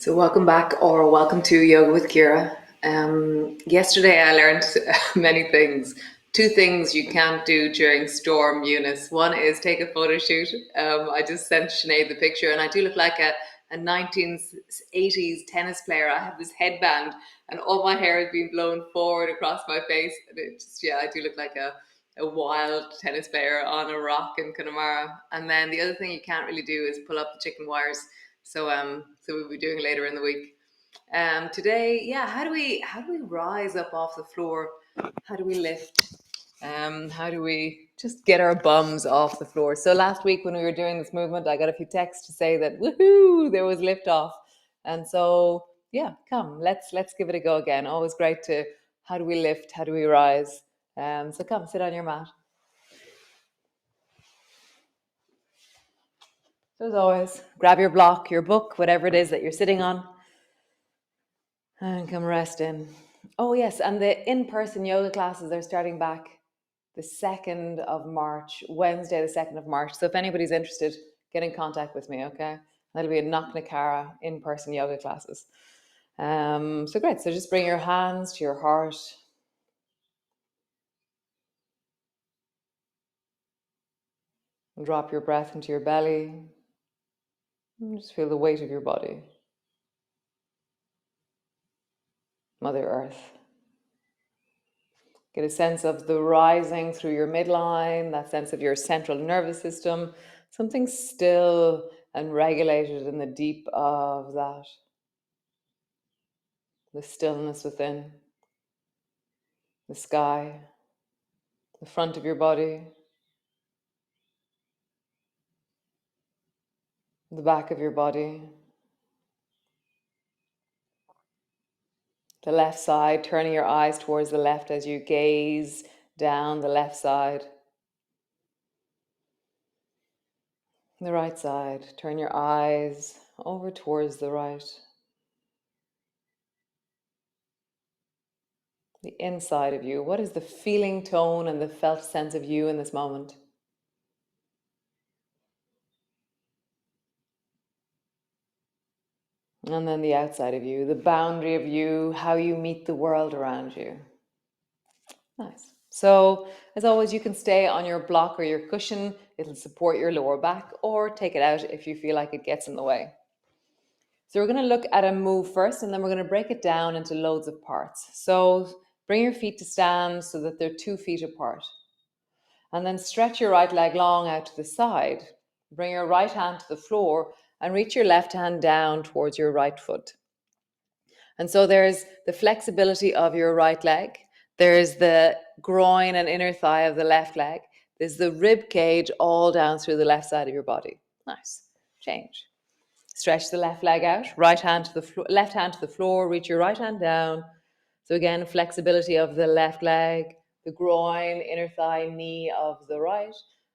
So, welcome back or welcome to Yoga with Ciara. Yesterday, I learned many things. Two things you can't do during Storm Eunice. One is take a photo shoot. I just sent Sinead the picture, and I do look like a 1980s tennis player. I have this headband, and all my hair has been blown forward across my face. And it just, yeah, I do look like a wild tennis player on a rock in Connemara. And then the other thing you can't really do is pull up the chicken wires. So we'll be doing later in the week. Today, yeah, how do we rise up off the floor? How do we lift? How do we just get our bums off the floor? So last week when we were doing this movement, I got a few texts to say that woohoo, there was lift off. And so yeah, come, let's give it a go again. Always great to how do we lift? How do we rise? So come, sit on your mat. So as always, grab your block, your book, whatever it is that you're sitting on. And come rest in. Oh, yes. And the in person yoga classes are starting back the 2nd of March, Wednesday, the 2nd of March. So if anybody's interested, get in contact with me, okay? That'll be a Knocknacara in person yoga classes. So great. So just bring your hands to your heart. And drop your breath into your belly. And just feel the weight of your body. Mother Earth. Get a sense of the rising through your midline, that sense of your central nervous system, something still and regulated in the deep of that. The stillness within, the sky, the front of your body, the back of your body, the left side, turning your eyes towards the left as you gaze down the left side. The right side, turn your eyes over towards the right. The inside of you. What is the feeling tone and the felt sense of you in this moment? And then the outside of you, the boundary of you, how you meet the world around you. Nice. So, as always, you can stay on your block or your cushion. It'll support your lower back, or take it out if you feel like it gets in the way. So we're going to look at a move first, and then we're going to break it down into loads of parts. So bring your feet to stand so that they're 2 feet apart. And then stretch your right leg long out to the side. Bring your right hand to the floor and reach your left hand down towards your right foot. And so there's the flexibility of your right leg. There's the groin and inner thigh of the left leg. There's the rib cage all down through the left side of your body. Nice. Change. Stretch the left leg out, right hand to the floor, left hand to the floor, reach your right hand down. So again, flexibility of the left leg, the groin, inner thigh, knee of the right,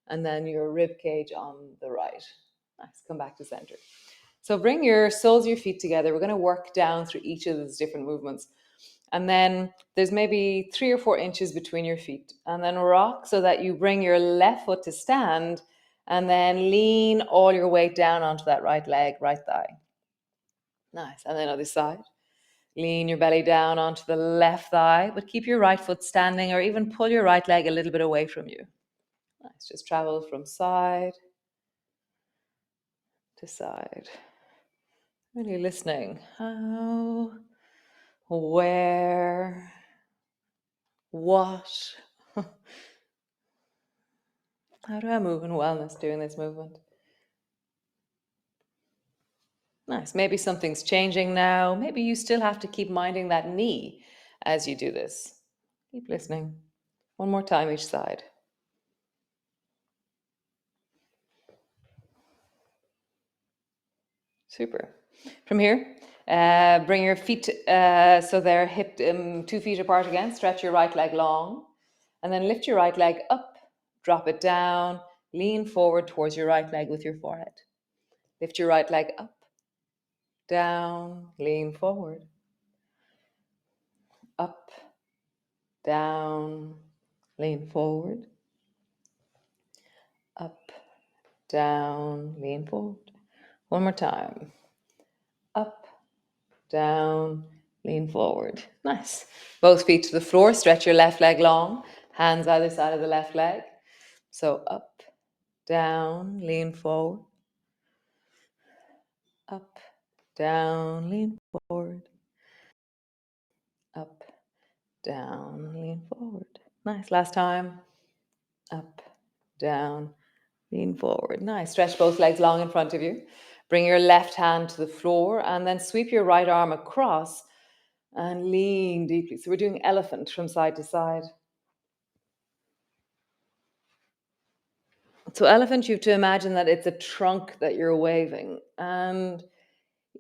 and then your rib cage on the right. Nice. Come back to center. So bring your soles of your feet together. We're going to work down through each of those different movements. And then there's maybe 3 or 4 inches between your feet. And then rock so that you bring your left foot to stand and then lean all your weight down onto that right leg, right thigh. Nice. And then other side. Lean your belly down onto the left thigh, but keep your right foot standing, or even pull your right leg a little bit away from you. Nice. Just travel from side to side. Really listening. How, where, what? How do I move in wellness doing this movement? Nice. Maybe something's changing now. Maybe you still have to keep minding that knee as you do this. Keep listening. One more time each side. Super. From here, bring your feet so they're hip 2 feet apart again. Stretch your right leg long. And then lift your right leg up. Drop it down. Lean forward towards your right leg with your forehead. Lift your right leg up. Down. Lean forward. Up. Down. Lean forward. Up. Down. Lean forward. One more time. Up. down, lean forward. Nice. Both feet to the floor. Stretch your left leg long. Hands either side of the left leg. So up, down, lean forward. Up, down, lean forward. Up, down, lean forward. Nice. Last time. Up, down, lean forward. Nice. Stretch both legs long in front of you. Bring your left hand to the floor and then sweep your right arm across and lean deeply. So we're doing elephant from side to side. So elephant, you have to imagine that it's a trunk that you're waving. And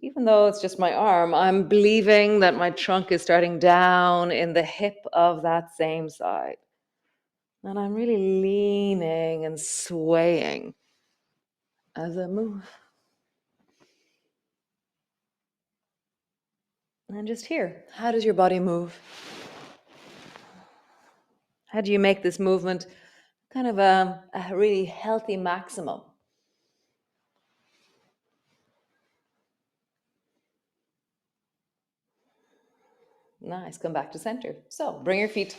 even though it's just my arm, I'm believing that my trunk is starting down in the hip of that same side. And I'm really leaning and swaying as I move. And just here, how does your body move? How do you make this movement kind of a really healthy maximum? Nice, come back to center. So bring your feet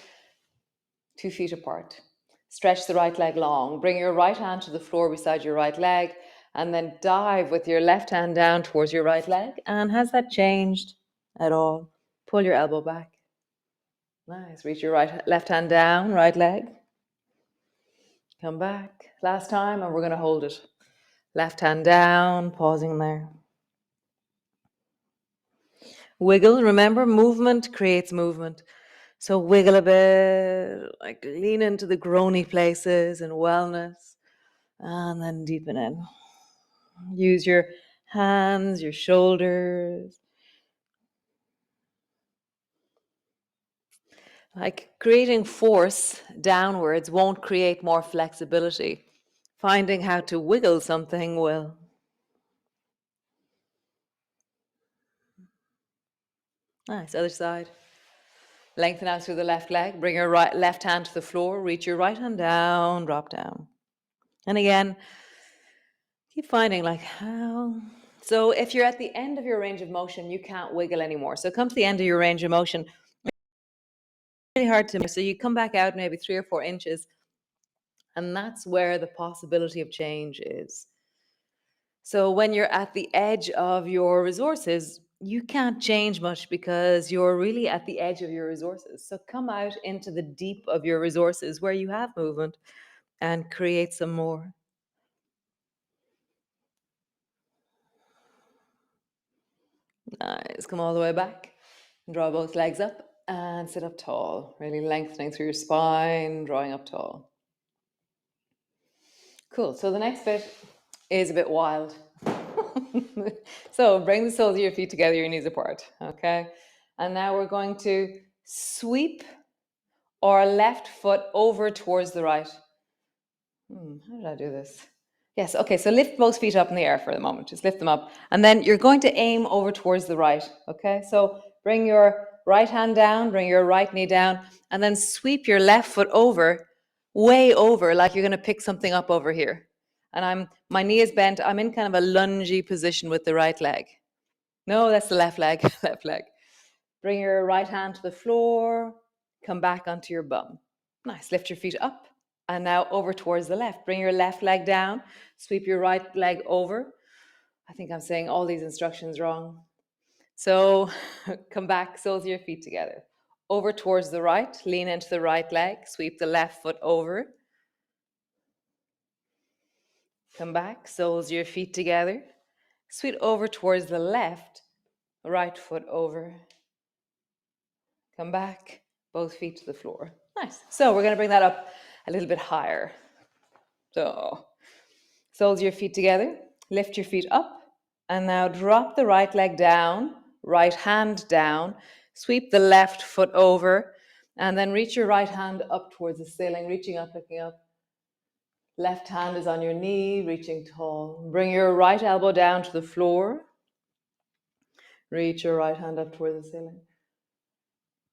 2 feet apart. Stretch the right leg long. Bring your right hand to the floor beside your right leg and then dive with your left hand down towards your right leg. And has that changed at all? Pull your elbow back. Nice. Reach your left hand down, right leg. Come back. Last time, and we're going to hold it. Left hand down, pausing there. Wiggle. Remember, movement creates movement. So wiggle a bit, like lean into the groany places and wellness, and then deepen in. Use your hands, your shoulders. Like creating force downwards won't create more flexibility. Finding how to wiggle something will. Nice, other side. Lengthen out through the left leg. Bring your left hand to the floor. Reach your right hand down, drop down. And again, keep finding like how. So if you're at the end of your range of motion, you can't wiggle anymore. So come to the end of your range of motion. Really hard to. So you come back out maybe 3 or 4 inches, and that's where the possibility of change is. So when you're at the edge of your resources, you can't change much because you're really at the edge of your resources. So come out into the deep of your resources where you have movement and create some more. Nice. Come all the way back. Draw both legs up and sit up tall, really lengthening through your spine, drawing up tall. Cool. So the next bit is a bit wild. So bring the soles of your feet together, your knees apart. Okay. And now we're going to sweep our left foot over towards the right. How did I do this? Yes. Okay. So lift both feet up in the air for the moment. Just lift them up. And then you're going to aim over towards the right. Okay. So bring your right hand down, bring your right knee down, and then sweep your left foot over, way over, like you're going to pick something up over here. And my knee is bent. I'm in kind of a lungy position with the right leg. No, that's the left leg. Left leg. Bring your right hand to the floor. Come back onto your bum. Nice. Lift your feet up. And now over towards the left. Bring your left leg down. Sweep your right leg over. I think I'm saying all these instructions wrong. So come back, soles of your feet together. Over towards the right. Lean into the right leg. Sweep the left foot over. Come back, soles of your feet together. Sweep over towards the left. Right foot over. Come back, both feet to the floor. Nice. So we're going to bring that up a little bit higher. So soles of your feet together, lift your feet up, and now drop the right leg down, right hand down, sweep the left foot over, and then reach your right hand up towards the ceiling, reaching up, looking up. Left hand is on your knee, reaching tall. Bring your right elbow down to the floor. Reach your right hand up towards the ceiling.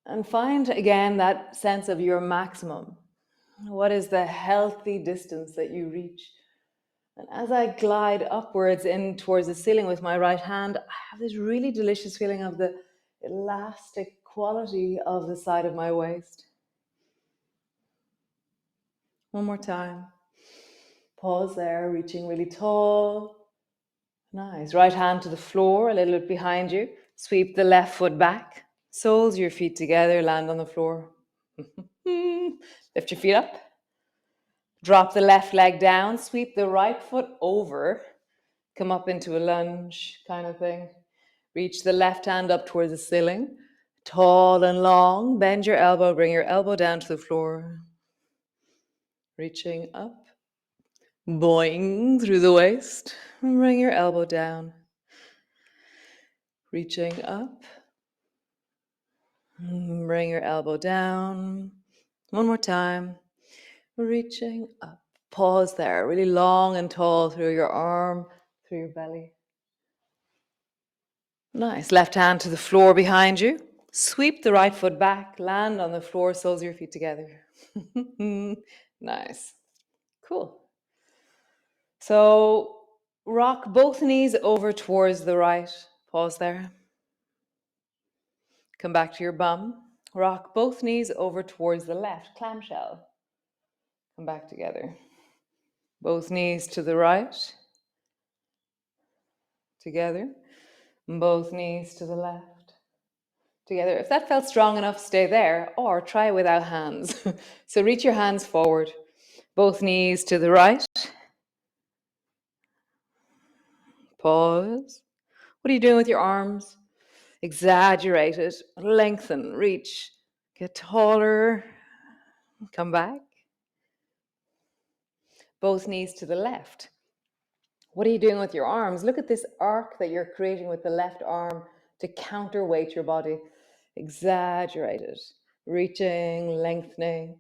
And find again that sense of your maximum. What is the healthy distance that you reach? And as I glide upwards in towards the ceiling with my right hand, I have this really delicious feeling of the elastic quality of the side of my waist. One more time. Pause there, reaching really tall. Nice. Right hand to the floor, a little bit behind you. Sweep the left foot back. Soles of your feet together, land on the floor. Lift your feet up. Drop the left leg down. Sweep the right foot over. Come up into a lunge kind of thing. Reach the left hand up towards the ceiling. Tall and long. Bend your elbow. Bring your elbow down to the floor. Reaching up. Boing through the waist. Bring your elbow down. Reaching up. Bring your elbow down. One more time. Reaching up. Pause there. Really long and tall through your arm, through your belly. Nice. Left hand to the floor behind you. Sweep the right foot back. Land on the floor, soles of your feet together. Nice. Cool. So rock both knees over towards the right. Pause there. Come back to your bum. Rock both knees over towards the left. Clamshell. Come back together. Both knees to the right. Together. Both knees to the left. Together. If that felt strong enough, stay there, or try without hands. So reach your hands forward. Both knees to the right. Pause. What are you doing with your arms? Exaggerate it. Lengthen. Reach. Get taller. Come back. Both knees to the left. What are you doing with your arms? Look at this arc that you're creating with the left arm to counterweight your body. Exaggerate it. Reaching, lengthening,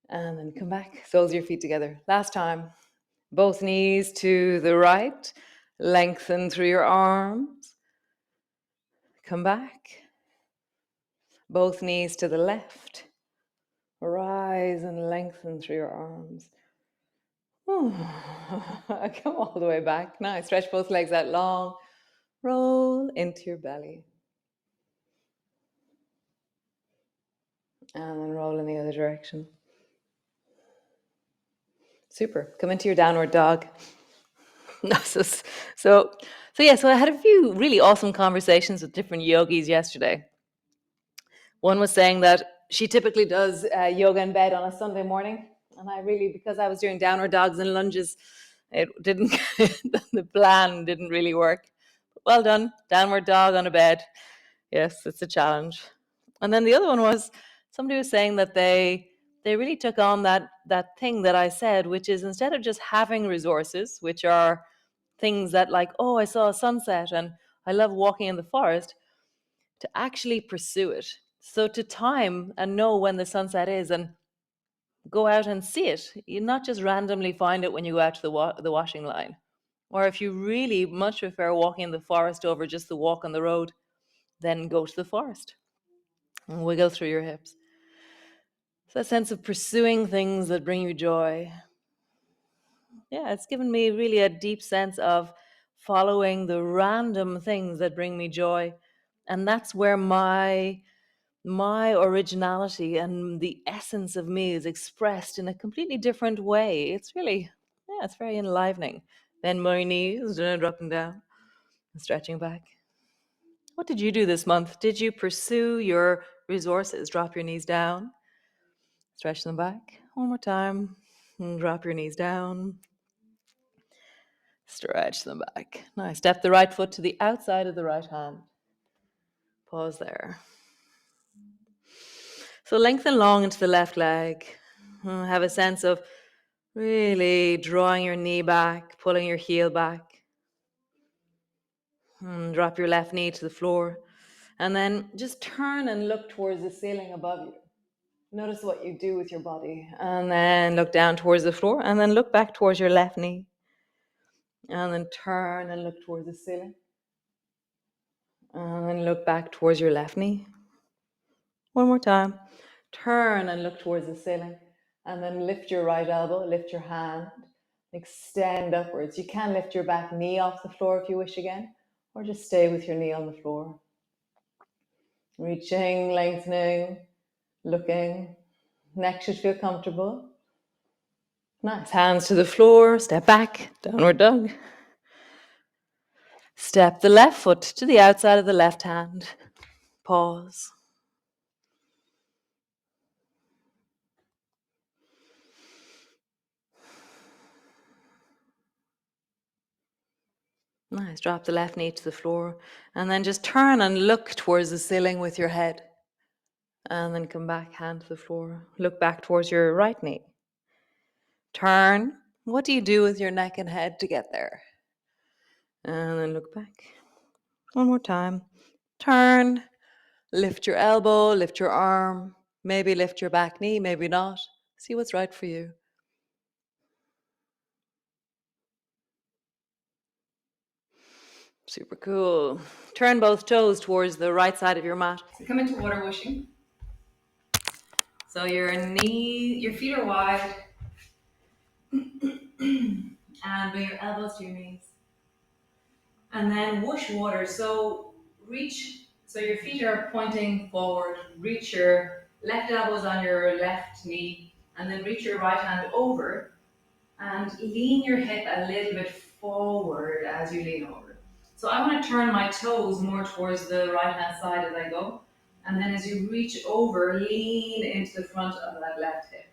and then come back. Soles of your feet together. Last time. Both knees to the right. Lengthen through your arms. Come back. Both knees to the left. Rise and lengthen through your arms. Come all the way back. Nice. Stretch both legs out long. Roll into your belly. And then roll in the other direction. Super. Come into your downward dog. So I had a few really awesome conversations with different yogis yesterday. One was saying that she typically does yoga in bed on a Sunday morning. And because I was doing downward dogs and lunges, it didn't, the plan didn't really work. Well done. Downward dog on a bed. Yes, it's a challenge. And then the other one was somebody was saying that they really took on that thing that I said, which is instead of just having resources, which are things that like, oh, I saw a sunset and I love walking in the forest, to actually pursue it. So to time and know when the sunset is and go out and see it. You not just randomly find it when you go out to the washing line. Or if you really much prefer walking in the forest over just the walk on the road, then go to the forest and wiggle through your hips. So that sense of pursuing things that bring you joy. Yeah, it's given me really a deep sense of following the random things that bring me joy. And that's where my originality and the essence of me is expressed in a completely different way. It's really, it's very enlivening. Then my knees, dropping down and stretching back. What did you do this month? Did you pursue your resources? Drop your knees down, stretch them back. One more time. And drop your knees down, stretch them back. Nice. Step the right foot to the outside of the right hand. Pause there. So lengthen long into the left leg. Have a sense of really drawing your knee back, pulling your heel back. Drop your left knee to the floor. And then just turn and look towards the ceiling above you. Notice what you do with your body. And then look down towards the floor. And then look back towards your left knee. And then turn and look towards the ceiling. And then look back towards your left knee. One more time. Turn and look towards the ceiling. And then lift your right elbow, lift your hand, Extend upwards. You can lift your back knee off the floor if you wish again, or just stay with your knee on the floor. Reaching, lengthening, looking. Neck should feel comfortable. Nice. Hands to the floor. Step back. Downward dog. Step the left foot to the outside of the left hand. Pause. Nice. Drop the left knee to the floor. And then just turn and look towards the ceiling with your head. And then come back, hand to the floor. Look back towards your right knee. Turn. What do you do with your neck and head to get there? And then look back. One more time. Turn. Lift your elbow, lift your arm. Maybe lift your back knee, maybe not. See what's right for you. Super cool. Turn both toes towards the right side of your mat. So come into water whooshing. So your feet are wide. And bring your elbows to your knees. And then whoosh water. So your feet are pointing forward. Reach your left elbows on your left knee. And then reach your right hand over. And lean your hip a little bit forward as you lean over. So I want to turn my toes more towards the right hand side as I go. And then as you reach over, lean into the front of that left hip.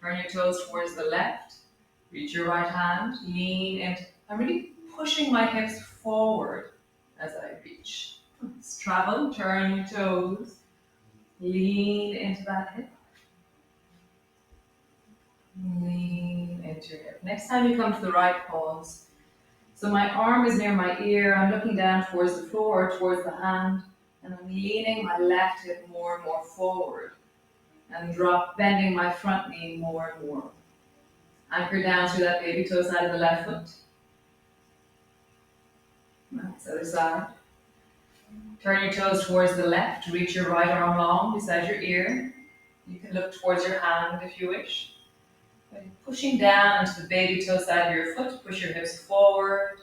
Turn your toes towards the left. Reach your right hand, lean into. I'm really pushing my hips forward as I reach. Let's travel, turn your toes, lean into that hip. Lean into your hip. Next time you come to the right, pause. So my arm is near my ear. I'm looking down towards the floor, towards the hand, and I'm leaning my left hip more and more forward, and bending my front knee more and more. Anchor down through that baby toe side of the left foot. Nice, other side. Turn your toes towards the left. Reach your right arm long beside your ear. You can look towards your hand if you wish. Pushing down into the baby toe side of your foot, push your hips forward.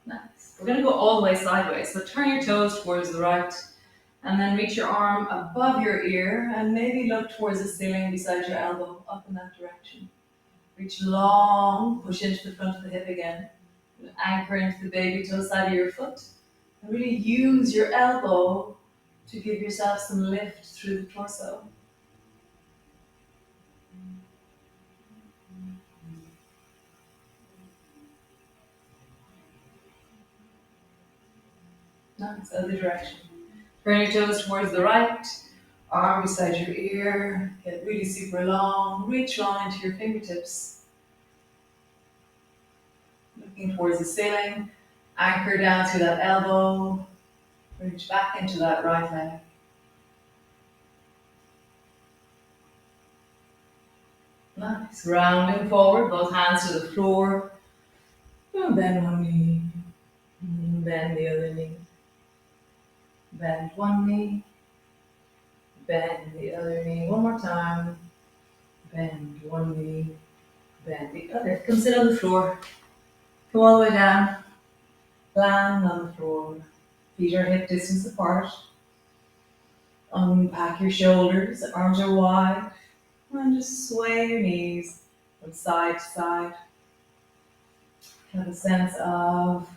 Nice. We're going to go all the way sideways. So turn your toes towards the right and then reach your arm above your ear and maybe look towards the ceiling beside your elbow, up in that direction. Reach long, push into the front of the hip again. Anchor into the baby toe side of your foot. And really use your elbow to give yourself some lift through the torso. Nice, other direction. Turn your toes towards the right, arm beside your ear, get really super long, reach long into your fingertips. Looking towards the ceiling, anchor down through that elbow, reach back into that right leg. Nice, rounding forward, both hands to the floor. Bend one knee, bend the other knee. Bend one knee, bend the other knee. One more time. Bend one knee, bend the other. Come sit on the floor. Come all the way down. Land on the floor. Feet are hip distance apart. Unpack your shoulders. Arms are wide. And just sway your knees from side to side. Have a sense of,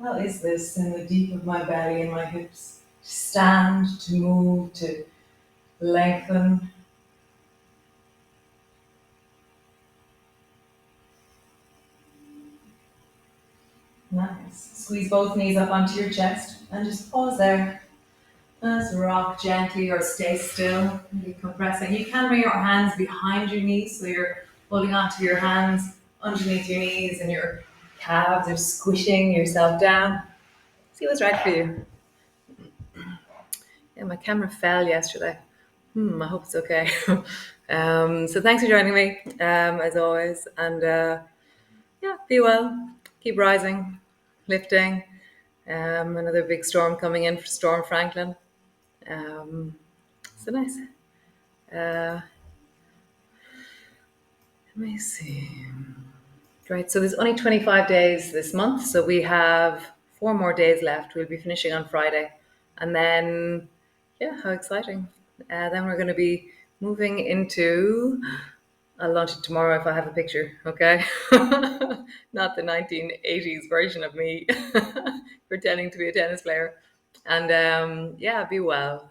how is this in the deep of my belly and my hips? To stand, to move, to lengthen. Nice. Squeeze both knees up onto your chest and just pause there. Just rock gently or stay still, maybe compressing. You can bring your hands behind your knees so you're holding onto your hands underneath your knees and your calves are squishing yourself down. See what's right for you. Yeah, my camera fell yesterday. I hope it's okay. So thanks for joining me, as always. And yeah, be well. Keep rising, lifting. Another big storm coming in for Storm Franklin. So nice. Let me see. Right, so there's only 25 days this month, so we have 4 more days left. We'll be finishing on Friday. And then, yeah, how exciting. Then we're going to be moving into, I'll launch it tomorrow if I have a picture, okay? Not the 1980s version of me pretending to be a tennis player. And yeah, be well.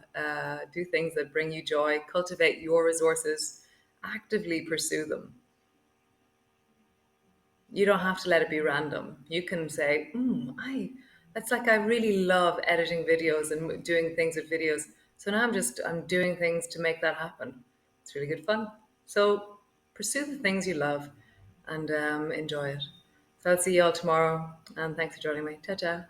Do things that bring you joy, cultivate your resources, actively pursue them. You don't have to let it be random. You can say, that's like I really love editing videos and doing things with videos. So now I'm doing things to make that happen. It's really good fun. So pursue the things you love and enjoy it. So I'll see you all tomorrow. And thanks for joining me. Ta ta.